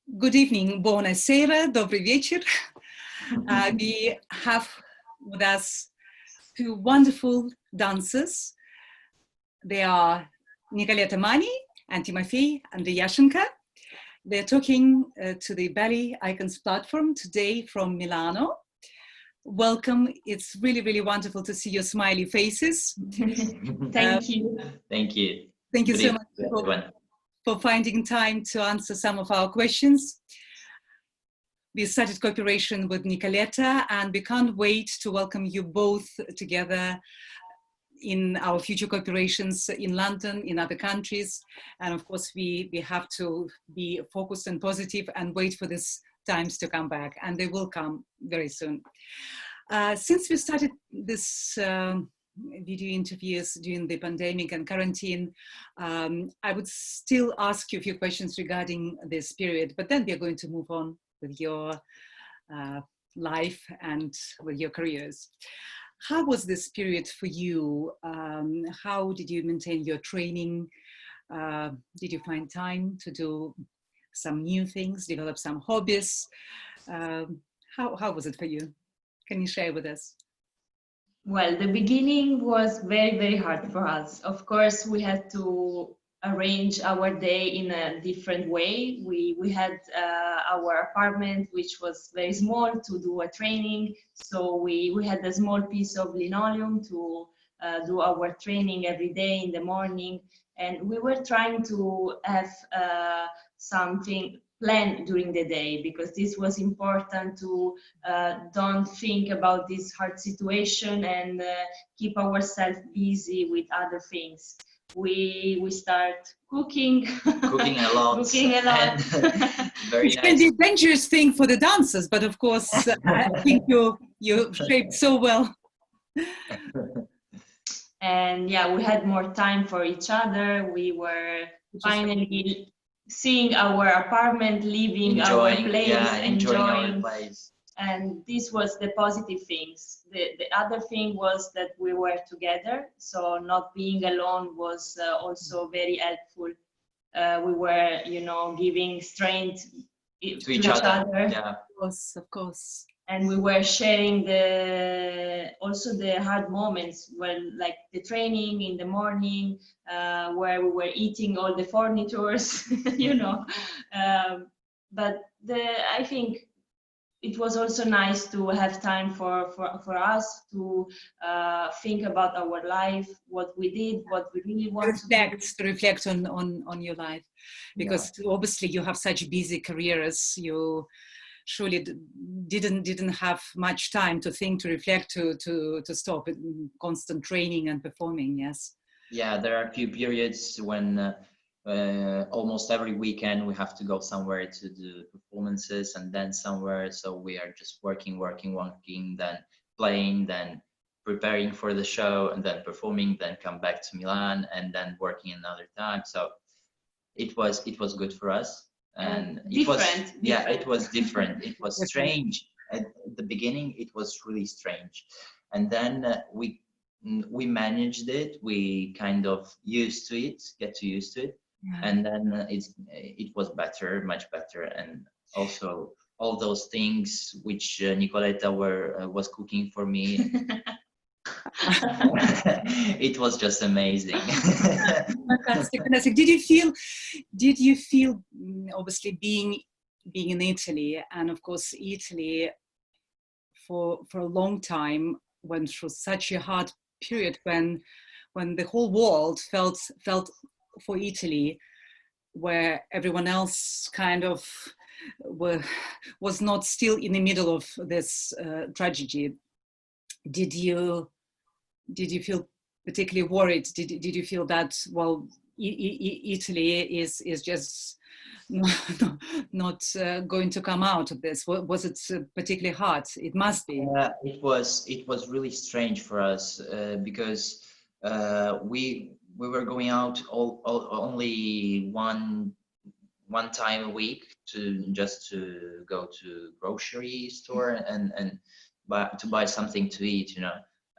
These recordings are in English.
Good evening, buonasera, dobry wieczór. We have with us two wonderful dancers. They are Nicoletta and Timofej Andrijashenko. They're talking to the Ballet Icons platform today from Milano. Welcome. It's really, really wonderful to see your smiley faces. Thank you. Thank you. Thank you so much for finding time to answer some of our questions. We started cooperation with Nicoletta, and we can't wait to welcome you both together in our future cooperations in London, in other countries. And of course, we have to be focused and positive and wait for these times to come back, and they will come very soon. Since we started this video interviews during the pandemic and quarantine, I would still ask you a few questions regarding this period, but then we're going to move on with your life and with your careers. How was this period for you? How did you maintain your training? Did you find time to do some new things, develop some hobbies? How was it for you? Can you share with us? Well, the beginning was very, very hard for us. Of course, we had to arrange our day in a different way. We had our apartment, which was very small, to do a training. So we had a small piece of linoleum to do our training every day in the morning. And we were trying to have something planned during the day, because this was important to don't think about this hard situation and keep ourselves busy with other things. We start cooking a lot. Cooking a lot. Very Which nice. can be a dangerous thing for the dancers, but of course, I think you shaped so well. And yeah, we had more time for each other. We were finally seeing our apartment, leaving our place, enjoying our place. And this was the positive things. The other thing was that we were together, so not being alone was also very helpful. We were, giving strength to each other. Yeah. Of course. And we were sharing also the hard moments, like the training in the morning, where we were eating all the furnitures, But I think it was also nice to have time for us to think about our life, what we did, what we really want to reflect on your life, because obviously you have such busy careers. You surely didn't have much time to think, to reflect, to stop constant training and performing. Yes. Yeah, there are a few periods when almost every weekend we have to go somewhere to do performances, and then somewhere, so we are just working, then playing, then preparing for the show, and then performing, then come back to Milan, and then working another time. So it was good for us. And it was different. It was strange at the beginning. It was really strange, and then we managed it. We kind of get used to it, and then it was better, much better. And also all those things which Nicoletta was cooking for me. It was just amazing. Fantastic. Did you feel obviously being in Italy, and of course Italy for a long time went through such a hard period when the whole world felt for Italy, where everyone else kind of was not still in the middle of this tragedy. Did you feel particularly worried? Did you feel that, well, Italy is just not going to come out of this? Was it particularly hard? It must be. It was really strange for us because we were going out only one time a week to go to grocery store and to buy something to eat,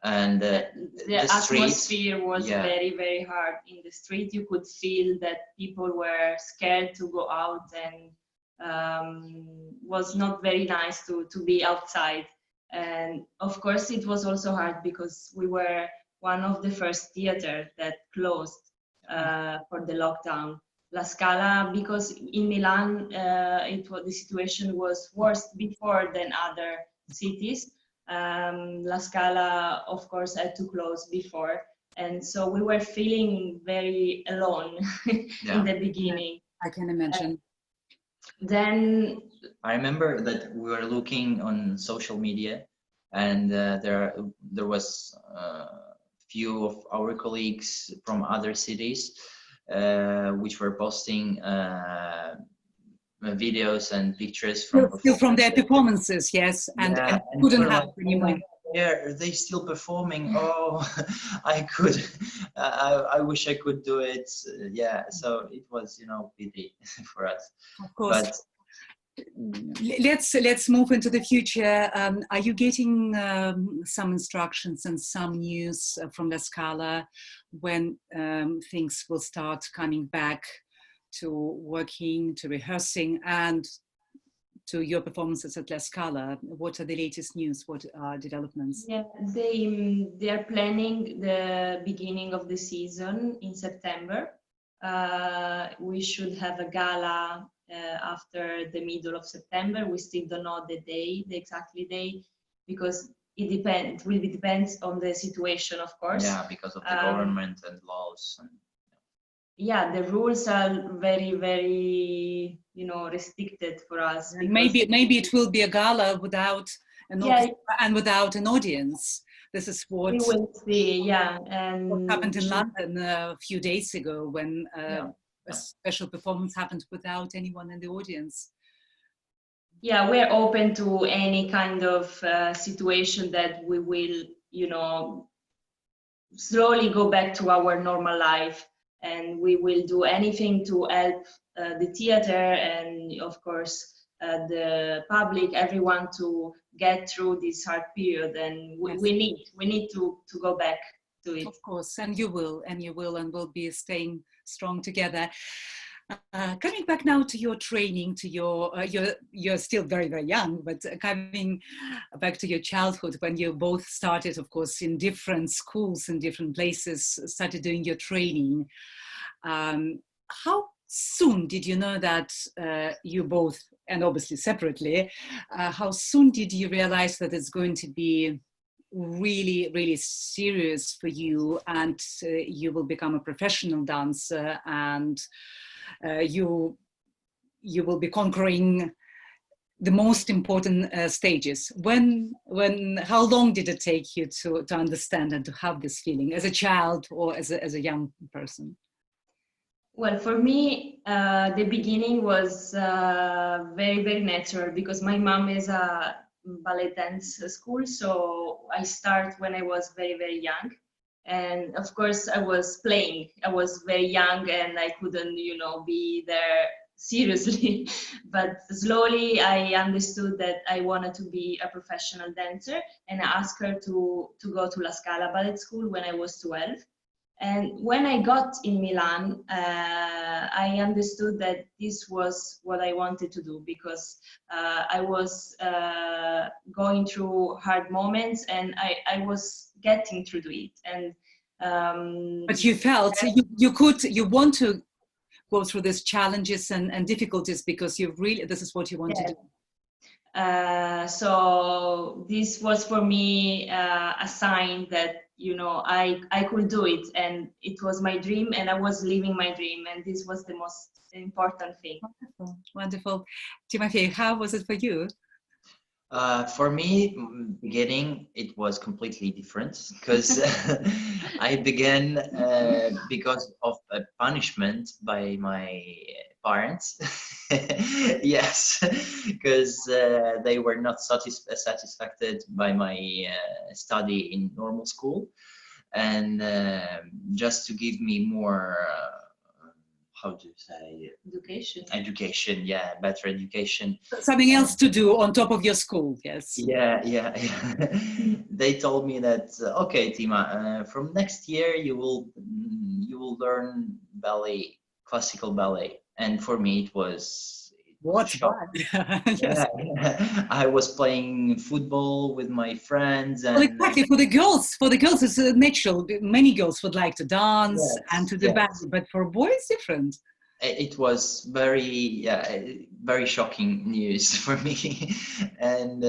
And the atmosphere was very, very hard in the street. You could feel that people were scared to go out, and was not very nice to be outside. And of course, it was also hard because we were one of the first theater that closed for the lockdown. La Scala, because in Milan, the situation was worse before than other cities. La Scala, of course, had to close before. And so we were feeling very alone in the beginning. I can imagine. Then I remember that we were looking on social media, and there was few of our colleagues from other cities which were posting videos and pictures from Still from their performances, yes, and couldn't happen anymore. Yeah, are they still performing? Oh, I could. I wish I could do it. Yeah, so it was, pity for us. Of course. But let's move into the future. Are you getting some instructions and some news from La Scala when things will start coming back to working, to rehearsing, and to your performances at La Scala? What are the latest news? What are developments? Yeah, they are planning the beginning of the season in September. We should have a gala after the middle of September. We still don't know the exact day, because it will depends on the situation, of course. Yeah, because of the government and laws. Yeah, the rules are very, very, restricted for us. Maybe it will be a gala without an orchestra and without an audience. This is what we will see. Yeah, and what happened in London a few days ago when a special performance happened without anyone in the audience. Yeah, we're open to any kind of situation that we will, slowly go back to our normal life. And we will do anything to help the theater and, of course, the public, everyone, to get through this hard period. And we need to go back to it. Of course, and you will, and we'll be staying strong together. Coming back now to your training, to you're still very, very young, but coming back to your childhood when you both started, of course, in different schools in different places, started doing your training. How soon did you know that you both, and obviously separately, how soon did you realize that it's going to be really, really serious for you, and you will become a professional dancer, and you will be conquering the most important stages? How long did it take you to understand and to have this feeling as a child or as a young person? Well, for me, the beginning was very, very natural, because my mom is a ballet dance school, so I start when I was very, very young. And of course, I was playing. I was very young and I couldn't, be there seriously. But slowly I understood that I wanted to be a professional dancer, and I asked her to go to La Scala Ballet School when I was 12. And when I got in Milan, I understood that this was what I wanted to do, because I was going through hard moments and I was getting through it. And but you felt you want to go through these challenges and difficulties because this is what you want to do. So this was for me a sign that I could do it, and it was my dream, and I was living my dream, and this was the most important thing. Wonderful. Timofej, how was it for you? For me, beginning, it was completely different, because I began because of a punishment by my parents. Yes, because they were not satisfied by my study in normal school, and just to give me more how to say, education, yeah, better education, something else to do on top of your school. Yes. Yeah. They told me that okay, Tima, from next year you will learn ballet, classical ballet. And for me it was What shock. fun! Yes. Yeah, I was playing football with my friends, Well, and exactly. For the girls, it's natural. Many girls would like to dance and yes, to do ballet, yes, but for boys, it's different. it was very shocking news for me. And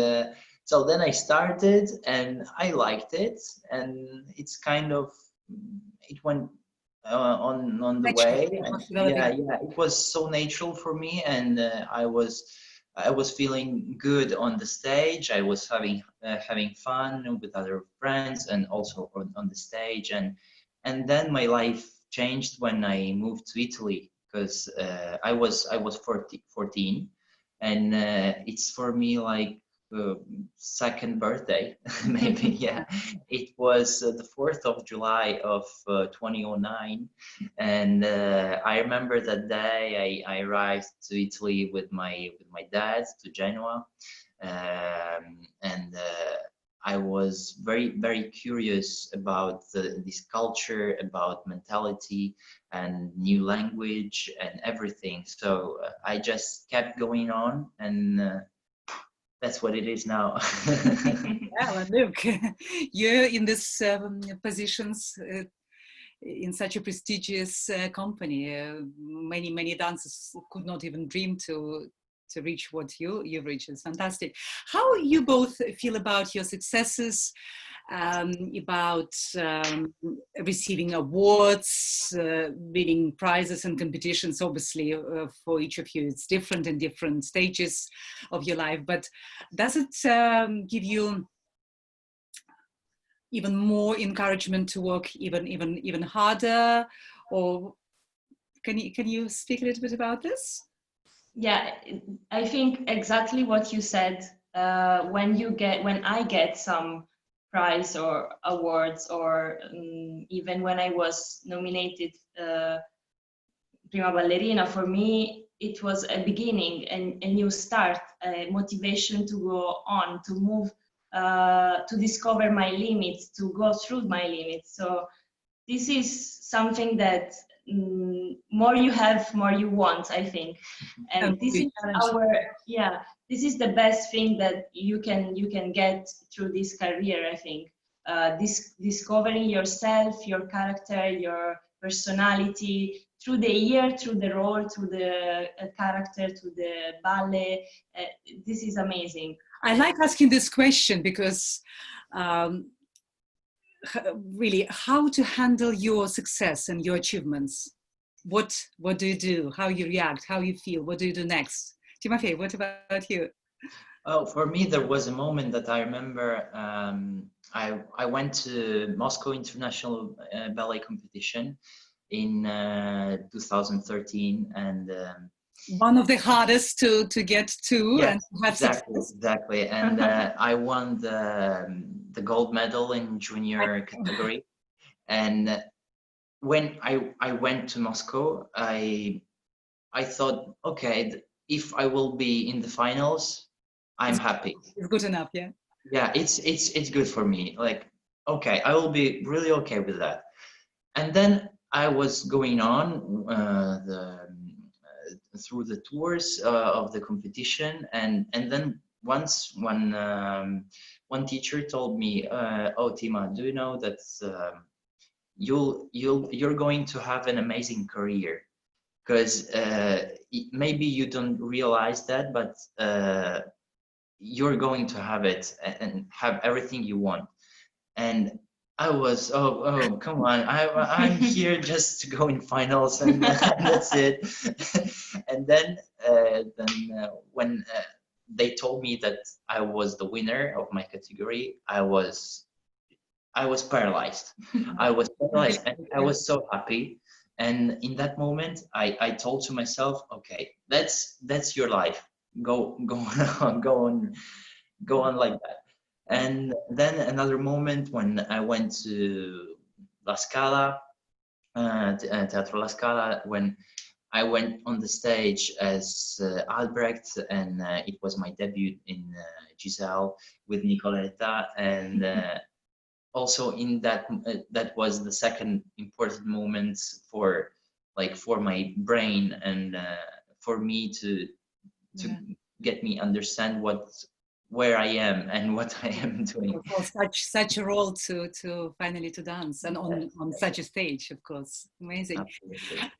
so then I started, and I liked it, and it's kind of it went on the Natural. way. It And was yeah, developing. yeah, it was so natural for me, and I was feeling good on the stage. I was having fun with other friends, and also on the stage. And then my life changed when I moved to Italy, because I was 14, and it's for me like second birthday, maybe. Yeah, it was the 4th of July of 2009, and I remember that day I arrived to Italy with my dad to Genoa, and I was very curious about this culture, about mentality and new language and everything. So I just kept going on, and that's what it is now. Well, and look, you're in this positions in such a prestigious company. Many dancers could not even dream to reach what you've reached. It's fantastic. How you both feel about your successes, about receiving awards, winning prizes and competitions? Obviously, for each of you, it's different in different stages of your life. But does it give you even more encouragement to work even harder, or can you speak a little bit about this? Yeah, I think exactly what you said. When I get some prize or awards, or even when I was nominated prima ballerina, for me it was a beginning and a new start, a motivation to go on, to move, to discover my limits, to go through my limits. So this is something that more you have, more you want, I think. And this is our, yeah, this is the best thing that you can get through this career, I think. Discovering yourself, your character, your personality through the year, through the role, through the character, through the ballet. This is amazing. I like asking this question because really, how to handle your success and your achievements. What do you do? How you react? How you feel? What do you do next? Timofej, what about you? Oh, for me, there was a moment that I remember. I went to Moscow International Ballet Competition in 2013, and one of the hardest to get to yes, and have exactly, success. exactly. And I won the gold medal in junior category. And when I went to Moscow, I thought, okay, if I will be in the finals, I'm happy. It's good enough, yeah. Yeah, it's good for me. Like, okay, I will be really okay with that. And then I was going on through the tours of the competition, and then once one teacher told me, "Oh, Tima, do you know that you're going to have an amazing career? Because maybe you don't realize that, but you're going to have it and have everything you want." And I was, oh, come on, I'm here just to go in finals, and that's it. And then when they told me that I was the winner of my category, I was paralyzed. I was paralyzed, and I was so happy. And in that moment, I told to myself, okay, that's your life. Go on, go on like that. And then another moment when I went to La Scala, Teatro La Scala, when I went on the stage as Albrecht, and it was my debut in Giselle with Nicoletta, and also in that was the second important moment for my brain, and for me to to get me understand where I am and what I am doing. For such a role to finally to dance and on such a stage, of course. Amazing. Absolutely.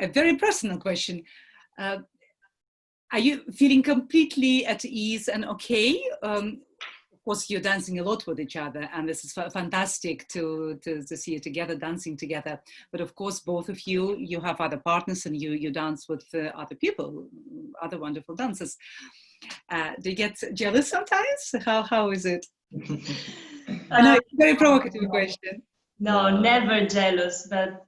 A very personal question. Are you feeling completely at ease and okay? Of course, you're dancing a lot with each other, and this is fantastic to see you together, dancing together. But of course, both of you have other partners, and you dance with other people, other wonderful dancers. Do you get jealous sometimes? How is it? I know it's a very provocative question. No, never jealous, but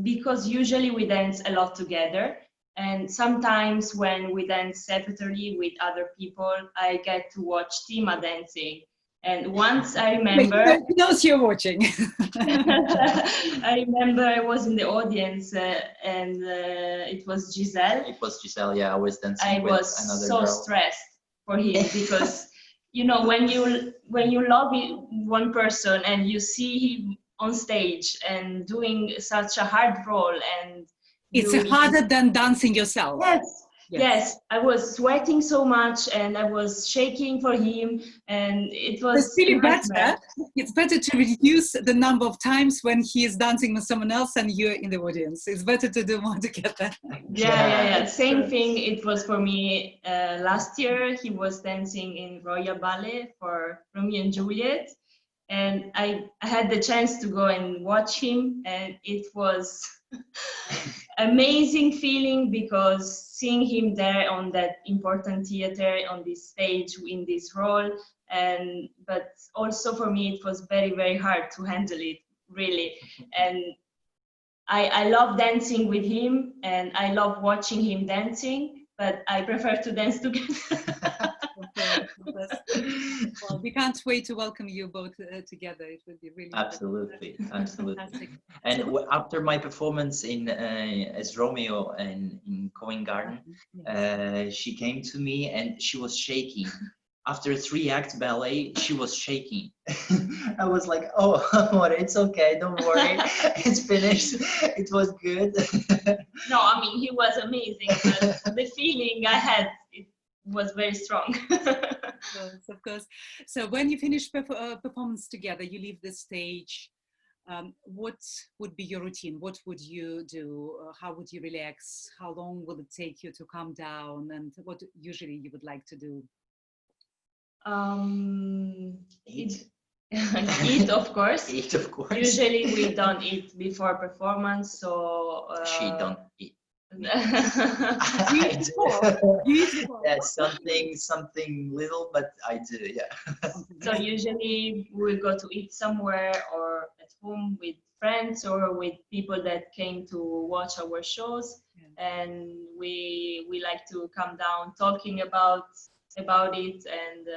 because usually we dance a lot together, and sometimes when we dance separately with other people, I get to watch Tima dancing. And once I remember, he knows you're watching. I remember I was in the audience and it was Giselle. It was Giselle, yeah. I was dancing I with was another so girl. stressed for him because you know when you love one person and you see him on stage and doing such a hard role, and it's harder than dancing yourself. Yes, I was sweating so much and I was shaking for him, and it was it's really better. It's better to reduce the number of times when he is dancing with someone else and you're in the audience. It's better to do more together. Yeah. Same thing. It was for me last year. He was dancing in Royal Ballet for Romeo and Juliet, and I had the chance to go and watch him, and it was amazing feeling because seeing him there on that important theater, on this stage, in this role, but also for me it was very, very hard to handle it, really. And I love dancing with him and I love watching him dancing, but I prefer to dance together. Well, we can't wait to welcome you both together. It would be really absolutely. Fantastic. And after my performance in as Romeo in Covent Garden, she came to me and she was shaking. After 3-act ballet, she was shaking. I was like, "Oh, it's okay, don't worry, it's finished. It was good." No, I mean he was amazing, but the feeling I had, it was very strong. Of course. So when you finish performance together, you leave the stage. What would be your routine? What would you do? How would you relax? How long will it take you to calm down? And what usually you would like to do? Eat. Eat, of course. Eat, of course. Usually we don't eat before performance, so she don't eat. Yeah, something little, but I do, yeah. So usually we go to eat somewhere or at home with friends or with people that came to watch our shows, and we like to come down talking about it and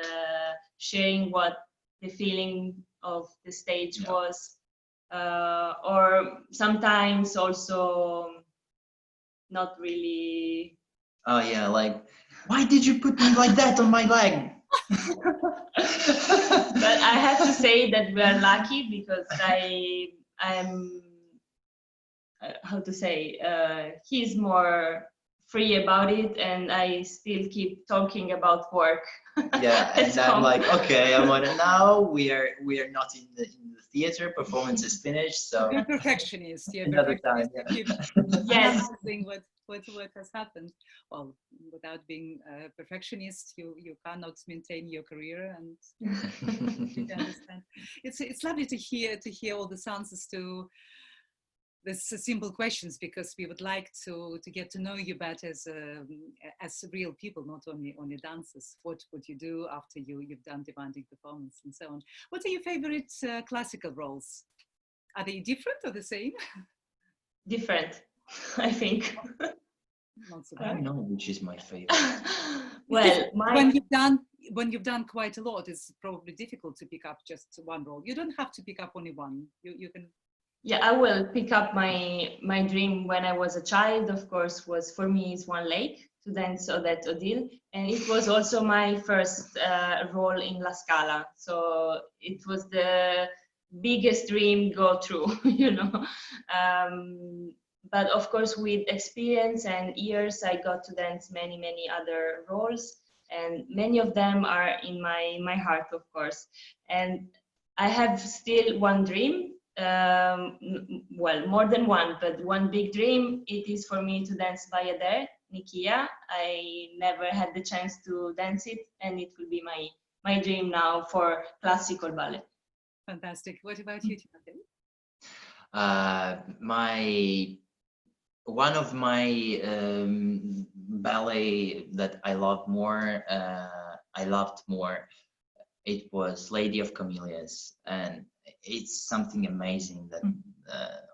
sharing what the feeling of the stage was, or sometimes also not really. Oh yeah, like, why did you put me like that on my leg? But I have to say that we are lucky because I'm how to say, he's more free about it and I still keep talking about work. Yeah, and I'm like, okay, I'm on it now. We are not in the theater. Performance is finished, so you're perfectionist. You're another perfectionist. time. Yeah. Yes. What has happened? Well, without being a perfectionist, you cannot maintain your career, and you understand. It's lovely to hear all the answers to these simple questions, because we would like to get to know you better as real people, not only dancers. What would you do after you've done demanding performance and so on? What are your favorite classical roles? Are they different or the same? Different, I think. Not so I don't know which is my favorite. Well, when you've done quite a lot, it's probably difficult to pick up just one role. You don't have to pick up only one. You can. Yeah, I will pick up my dream when I was a child, of course, was for me is One Lake, to dance Odette Odile. And it was also my first role in La Scala. So it was the biggest dream go through, you know. but of course, with experience and years, I got to dance many other roles, and many of them are in my heart, of course. And I have still one dream, well, more than one, but one big dream. It is for me to dance Ballet, Nikia. I never had the chance to dance it, and it will be my dream now for classical ballet. Fantastic. What about you, Timofej? One of my ballet that I loved more, it was Lady of Camellias, and it's something amazing that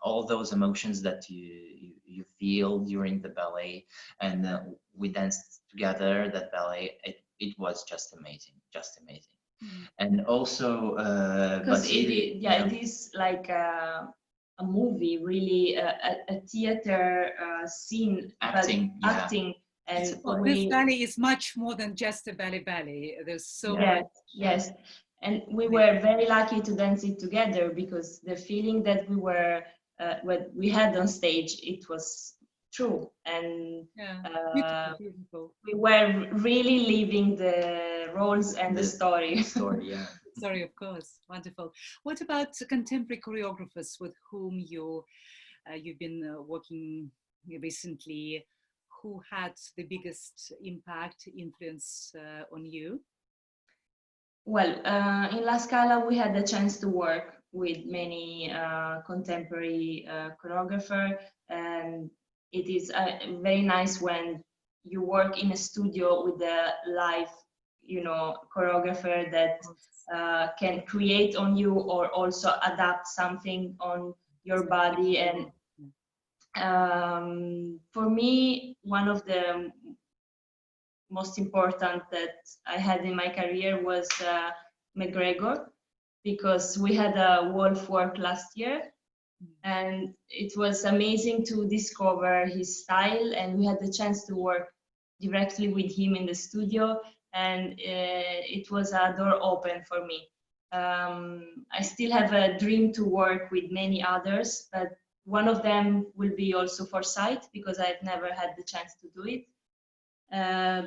all those emotions that you feel during the ballet, and we danced together that ballet. It was just amazing. And also, because it is like a movie, really, a theater scene, acting, but acting. And this ballet is much more than just a ballet. There's so much. Yes. And we were very lucky to dance it together, because the feeling that what we had on stage, it was true. And beautiful. We were really living the roles and the story. Yeah. Sorry, of course. Wonderful. What about contemporary choreographers with whom you've been working recently? Who had the biggest impact, influence on you? Well, in La Scala, we had the chance to work with many contemporary choreographers, and it is very nice when you work in a studio with a live, choreographer that can create on you or also adapt something on your body. And for me, one of the most important that I had in my career was McGregor, because we had a Wolf work last year, and it was amazing to discover his style, and we had the chance to work directly with him in the studio, and it was a door open for me. I still have a dream to work with many others, but one of them will be also for sight, because I've never had the chance to do it.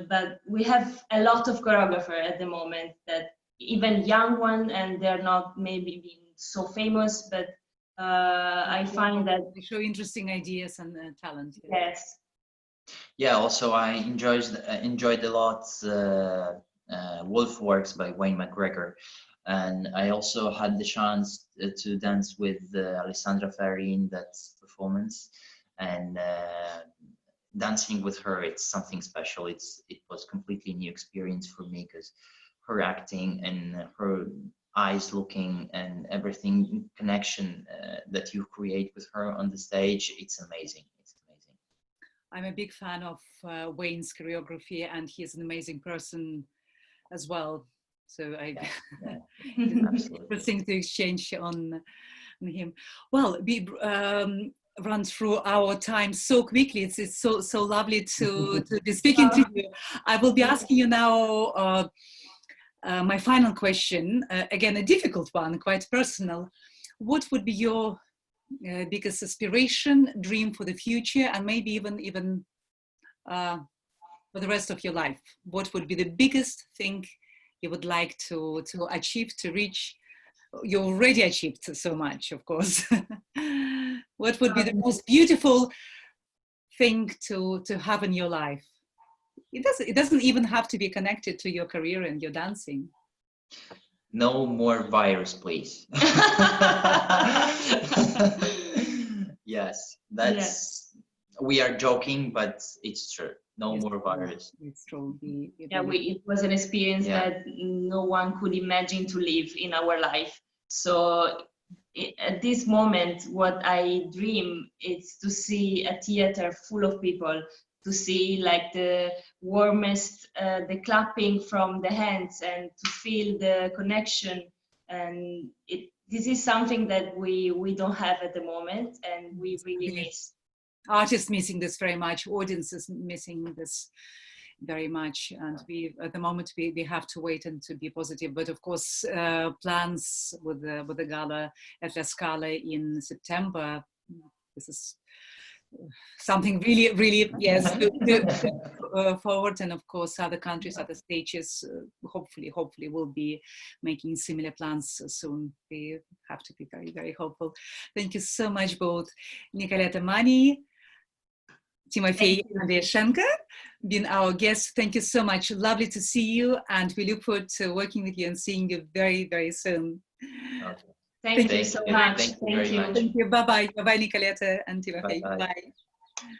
But we have a lot of choreographers at the moment, that even young one, and they're not maybe being so famous, but I find that they show interesting ideas and talent. Yes. Yeah. Also, I enjoyed a lot Wolf Works by Wayne McGregor, and I also had the chance to dance with Alessandra Ferri in that performance, and dancing with her, it's something special. It was completely new experience for me, because her acting and her eyes looking and everything connection that you create with her on the stage, it's amazing. I'm a big fan of Wayne's choreography, and he's an amazing person as well. So it's interesting to exchange on him. Well, we run through our time so quickly. It's so lovely to be speaking to you. I will be asking you now my final question, again, a difficult one, quite personal. What would be your biggest aspiration, dream for the future, and maybe even for the rest of your life? What would be the biggest thing you would like to achieve, to reach? You already achieved so much, of course. What would be the most beautiful thing to have in your life? It doesn't even have to be connected to your career and your dancing. No more virus, please. Yes, we are joking, but it's true. No more virus. It's true. It was an experience that no one could imagine to live in our life. So at this moment, what I dream is to see a theater full of people, to see like the warmest, the clapping from the hands, and to feel the connection. And this is something that we don't have at the moment, and we really miss. Artists missing this very much, audiences missing this very much, and at the moment we have to wait and to be positive. But of course, plans with the gala at La Scala in September. This is something really, really, yes, forward. And of course, other countries, other stages, hopefully will be making similar plans soon. We have to be very, very hopeful. Thank you so much, both Nicoletta Mani, Timofej Andrijashenko, been our guests. Thank you so much. Lovely to see you, and we look forward to working with you and seeing you very, very soon. Okay. Thank you so much. Thank you very much. Thank you. Bye-bye. Bye-bye, Nicoletta and Timofej. Bye-bye. Bye.